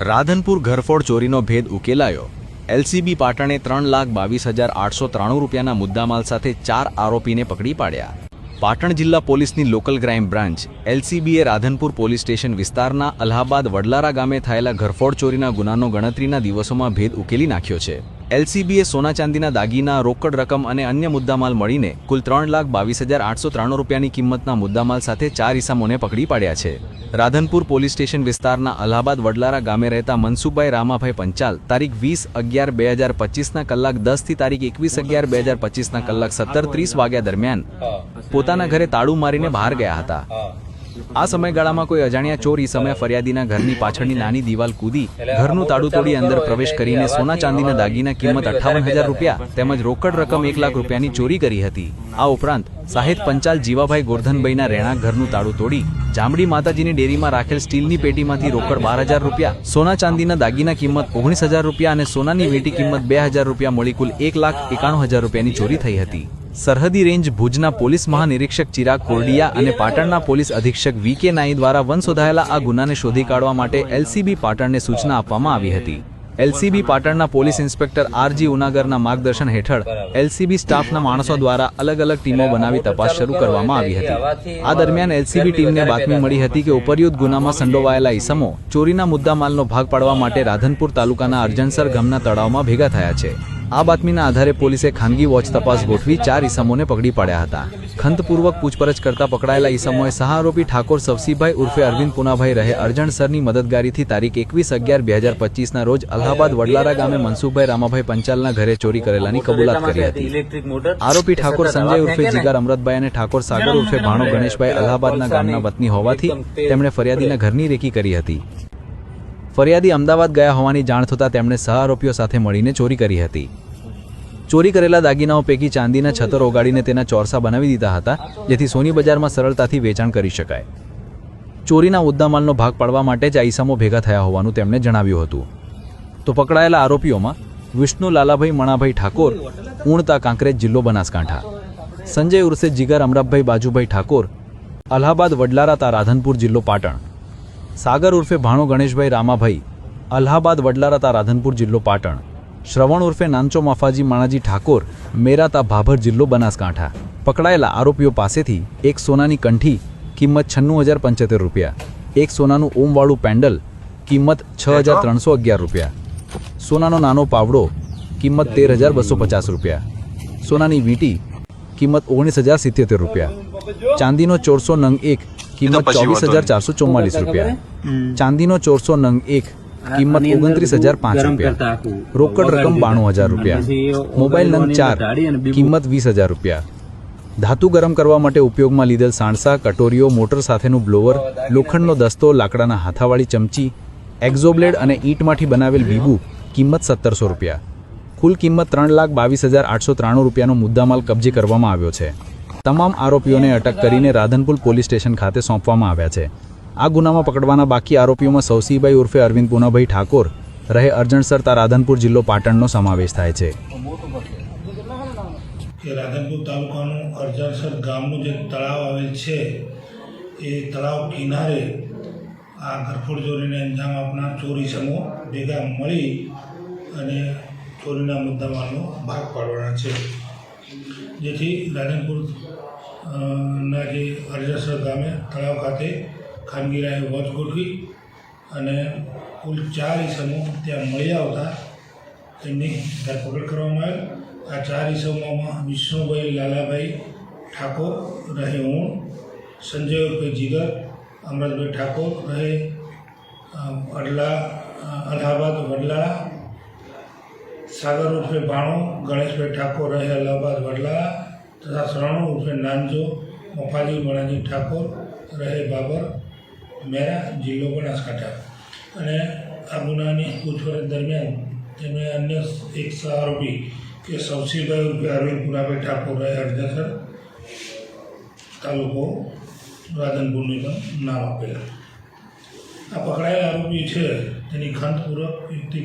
રાધનપુર ઘરફોડ ચોરીનો ભેદ ઉકેલાયો। એલસીબી પાટણે 3,22,893 રૂપિયાના મુદ્દામાલ સાથે 4 આરોપીને પકડી પાડ્યા। પાટણ જિલ્લા પોલીસની લોકલ ક્રાઇમ બ્રાન્ચ એલસીબીએ રાધનપુર પોલીસ સ્ટેશન વિસ્તારના અલ્હાબાદ વડલારા ગામે થયેલા ઘરફોડ ચોરીના ગુનાનો ગણતરીના દિવસોમાં ભેદ ઉકેલી નાખ્યો છે। એલસીબીએ સોના ચાંદીના દાગીના, રોકડ રકમ અને અન્ય મુદ્દામાલ મળીને કુલ 3,22,893 રૂપિયાની કિંમતના મુદ્દામાલ સાથે 4 ઇસમોને પકડી પાડ્યા છે। રાધનપુર પોલીસ સ્ટેશન વિસ્તારના અલ્હાબાદ વડલારા ગામે રહેતા મનસુભાઈ રામાભાઈ પંચાલ તારીખ 20/11/2025ના કલાક 10 થી તારીખ 21/11/2025ના કલાક 17:30 વાગ્યા દરમિયાન પોતાના ઘરે તાળું મારીને બહાર ગયા હતા। આ સમયગાળામાં કોઈ અજાણ્યા ચોર ઈસમે ફરિયાદીના ઘરની પાછળની નાની દિવાલ કૂદી ઘરનું તાળું તોડી અંદર પ્રવેશ કરીને સોના ચાંદીના દાગીના કિંમત 58,000 રૂપિયા તેમજ રોકડ રકમ 1 લાખ રૂપિયાની ચોરી કરી હતી। આ ઉપરાંત સાહિદ પંચાલ જીવાભાઈ ગોરધનભાઈના રહેણાંક ઘરનું તાળું તોડી જામડી માતાજીની ડેરીમાં રાખેલ સ્ટીલની પેટીમાંથી રોકડ 12,000 રૂપિયા, સોના ચાંદીના દાગીના કિંમત 19,000 રૂપિયા અને સોનાની વીંટી કિંમત 2,000 રૂપિયા મળી કુલ 1,91,000 રૂપિયાની ચોરી થઈ હતી। સરહદી રેન્જ ભુજના પોલીસ મહાનિરીક્ષક ચિરાગ કોરડિયા અને પાટણના પોલીસ અધિક્ષક વી.કે. નાઈ દ્વારા વંશોધાયેલા આ ગુનાને શોધી કાઢવા માટે એલસીબી પાટણને સૂચના આપવામાં આવી હતી। એલસીબી પાટણના પોલીસ ઇન્સ્પેક્ટર આર.જી. ઉનાગરના માર્ગદર્શન હેઠળ એલસીબી સ્ટાફના માણસો દ્વારા અલગ અલગ ટીમો બનાવી તપાસ શરૂ કરવામાં આવી હતી। આ દરમિયાન એલસીબી ટીમને બાતમી મળી હતી કે ઉપરયુક્ત ગુનામાં સંડોવાયેલા ઈસમો ચોરીના મુદ્દામાલનો ભાગ પાડવા માટે રાધનપુર તાલુકાના અરજણસર ગામના તળાવમાં ભેગા થયા છે। આ બાતમીના આધારે પોલીસે ખાનગી વોચ તપાસ ગોઠવી 4 ઈસમોને પકડી પાડ્યા હતા। ખંતપૂર્વક પૂછપરછ કરતા પકડાયેલા ઈસમોએ સહ આરોપી ઠાકોર સવસીભાઈ ઉર્ફે અરવિંદ પુનાભાઈ રહે અરજણસરની મદદગારીથી તારીખ 21/11/2025ના રોજ અલ્હાબાદ વડલારા ગામે મનસુભાઈ રામાભાઈ પંચાલના ઘરે ચોરી કરેલાની કબૂલાત કરી હતી। આરોપી ઠાકોર સંજય ઉર્ફે જીગર અમરતભાઈ અને ઠાકોર સાગર ઉર્ફે ભાણો ગણેશભાઈ અલ્હાબાદના ગામના વતની હોવાથી તેમણે ફરિયાદીના ઘરની રેકી કરી હતી। ફરિયાદી અમદાવાદ ગયા હોવાની જાણ થતાં તેમણે સહ આરોપીઓ સાથે મળીને ચોરી કરી હતી। ચોરી કરેલા દાગીનાઓ પૈકી ચાંદીના છતર ઓગાડીને તેના ચોરસા બનાવી દીધા હતા, જેથી સોની બજારમાં સરળતાથી વેચાણ કરી શકાય। ચોરીના મુદ્દામાલનો ભાગ પાડવા માટે જ આ ઈસમો ભેગા થયા હોવાનું તેમણે જણાવ્યું હતું। તો પકડાયેલા આરોપીઓમાં વિષ્ણુ લાલાભાઈ મણાભાઈ ઠાકોર, ઉણતા કાંકરેજ, જિલ્લો બનાસકાંઠા; સંજય ઉર્ફે જીગર અમરાભાઈ બાજુભાઈ ઠાકોર, અલ્હાબાદ વડલારા તા રાધનપુર, જિલ્લો પાટણ; સાગર ઉર્ફે ભાણો ગણેશભાઈ રામાભાઈ, અલ્હાબાદ વડલારા તા રાધનપુર, જિલ્લો પાટણ; શ્રવણ ઉર્ફે નાનચો માફાજી માણાજી ઠાકોર, મેરાતા ભાભર, જિલ્લો બનાસકાંઠા। પકડાયેલા આરોપીઓ પાસેથી એક સોનાની કંઠી કિંમત 96,075 રૂપિયા, એક સોનાનું ઓમવાળું પેન્ડલ કિંમત 6,311 રૂપિયા, સોનાનો નાનો પાવડો કિંમત 13,250 રૂપિયા, સોનાની વીંટી કિંમત 19,077 રૂપિયા, ચાંદીનો 400 નંગ 1 કિંમત 24,444 રૂપિયા, ચાંદીનો 400 નંગ 1 કિંમત 29,005 રૂપિયા, રોકડ રકમ 92,000 રૂપિયા, મોબાઈલ નંગ 4 કિંમત 20,000 રૂપિયા, ધાતુ ગરમ કરવા માટે ઉપયોગમાં લીધેલ સાણસા, કટોરીઓ, મોટર સાથેનું બ્લોવર, લોખંડનો દસ્તો, લાકડાના હાથાવાળી ચમચી, એક્ઝોબ્લેડ અને ઈંટમાંથી બનાવેલ બીબુ કિંમત 1,700 રૂપિયા, કુલ કિંમત 3,22,893 રૂપિયાનો મુદ્દામાલ કબજે કરવામાં આવ્યો છે। તમામ આરોપીઓને અટક કરીને રાધનપુર પોલીસ સ્ટેશન ખાતે સોંપવામાં આવ્યા છે। આ ગુનામાં પકડવાના બાકી આરોપીઓમાં સવસીભાઈ ઉર્ફે અરવિંદ પુનાભાઈ ઠાકોર રહે અરજણસર તા રાધનપુર, જિલ્લો પાટણનો સમાવેશ થાય છે। રાધનપુર તાલુકાનું અરજણસર ગામનું જે તળાવ આવેલ છે એ તળાવ કિનારે આ ઘરફોડ ચોરીને અંજામ આપનાર ચોરી સમૂહ ભેગા મળી અને ચોરીના મુદ્દામાલનો ભાગ પાડવાના છે, જેથી રાધનપુર ના જે અરજણસર ગામે તળાવ ખાતે ખાનગી રાહે વોચ ગોઠવી અને કુલ 4 ઈસમો ત્યાં મળી આવતા તેમની ધરપકડ કરવામાં આવેલ। આ 4 ઈસમોમાં વિષ્ણુભાઈ લાલાભાઈ ઠાકોર રહે ઊણ, સંજય ઉર્ફે જીગર અમરતભાઈ ઠાકોર રહે અલ્હાબાદ વડલારા, સાગર ઉર્ફે ભાણો ગણેશભાઈ ઠાકોર રહે અલ્હાબાદ વડલારા તથા શ્રવણ ઉર્ફે નાનજો મફાજી મણાજી ઠાકોર રહે બાબર, મેરા, જિલ્લો બનાસકાંઠા। અને આ ગુનાની પૂછપરછ દરમિયાન તેમણે અન્ય એક સહ આરોપી કે સવસીભાઈ ઉર્ફે અરવિંદ પુનાભાઈ ઠાકોર રહે અરજણસર, તાલુકો રાધનપુરનું પણ નામ આપેલા। આ પકડાયેલા આરોપી છે તેની ખંતપૂર્વક યુક્તિ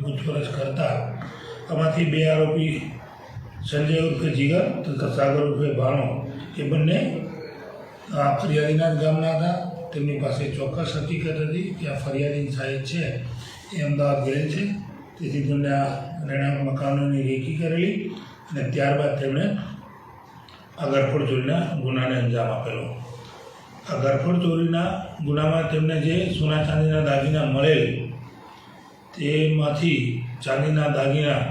પૂછપરછ કરતા આમાંથી 2 આરોપી સંજય ઉર્ફે જીગર તથા સાગર ઉર્ફે ભાણો એ બંને ફરિયાદીના જ ગામના હતા તેમની પાસે ચોક્કસ હકીકત હતી કે આ ફરિયાદી સાહેબ છે એ અમદાવાદ ગયેલ છે, તેથી તેમને આ રહેણાંક મકાનોની રેકી કરેલી અને ત્યારબાદ તેમણે આ ઘરફોડ ચોરીના ગુનાને અંજામ આપેલો. આ ઘરફોડ ચોરીના ગુનામાં તેમને જે સોના ચાંદીના દાગીના મળેલ તેમાંથી ચાંદીના દાગીના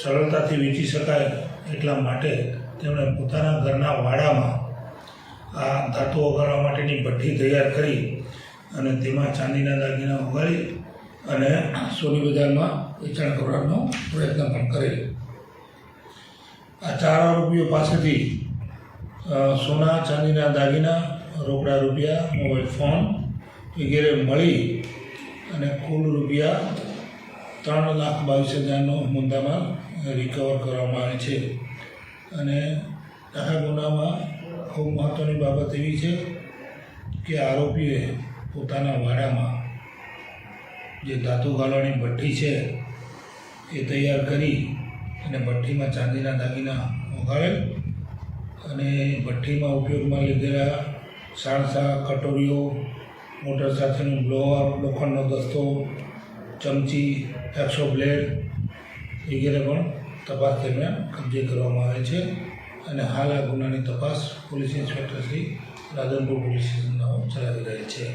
સરળતાથી વેચી શકાય એટલા માટે તેમણે પોતાના ઘરના વાડામાં આ ધાતુ ઓગાળવા માટેની ભઠ્ઠી તૈયાર કરી અને તેમાં ચાંદીના દાગીના ઓગાળી અને સોની બજારમાં વેચાણ કરવાનો પ્રયત્ન પણ કરેલ. આ 4 આરોપીઓ પાસેથી સોના ચાંદીના દાગીના, રોકડા રૂપિયા, મોબાઈલ ફોન વગેરે મળી અને કુલ રૂપિયા 3,22,000નો મુદ્દામાલ રિકવર કરવામાં આવે છે. અને આ ગુનામાં ખૂબ મહત્ત્વની બાબત એવી છે કે આરોપીએ પોતાના વાડામાં જે ધાતુ ગાળવાની ભઠ્ઠી છે એ તૈયાર કરી અને ભઠ્ઠીમાં ચાંદીના દાગીના ઓગાળેલ અને ભઠ્ઠીમાં ઉપયોગમાં લીધેલા સાણસા, કટોરીઓ, મોટર સાથેનું બ્લોઅર, લોખંડનો દસ્તો, ચમચી, હેક્સો બ્લેડ વગેરે પણ તપાસ દરમિયાન કબજે કરવામાં આવે છે. અને હાલ આ ગુનાની તપાસ police inspector Shri Radhanpur police સ્ટેશનના ચલાવી રહેલ છે.